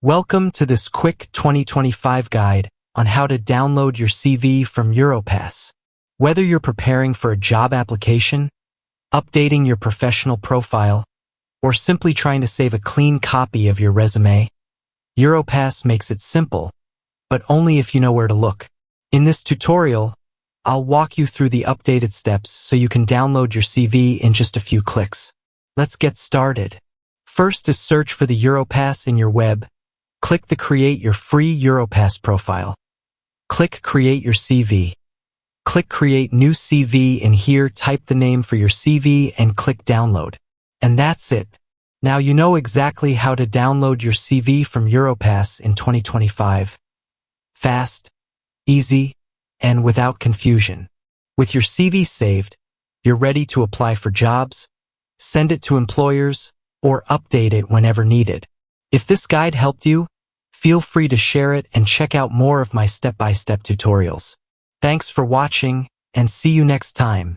Welcome to this quick 2025 guide on how to download your CV from Europass. Whether you're preparing for a job application, updating your professional profile, or simply trying to save a clean copy of your resume, Europass makes it simple, but only if you know where to look. In this tutorial, I'll walk you through the updated steps so you can download your CV in just a few clicks. Let's get started. First is search for the Europass in your web. Click the Create Your Free Europass profile. Click Create Your CV. Click Create New CV and here type the name for your CV and click Download. And that's it. Now you know exactly how to download your CV from Europass in 2025. Fast, easy, and without confusion. With your CV saved, you're ready to apply for jobs, send it to employers, or update it whenever needed. If this guide helped you, feel free to share it and check out more of my step-by-step tutorials. Thanks for watching, and see you next time.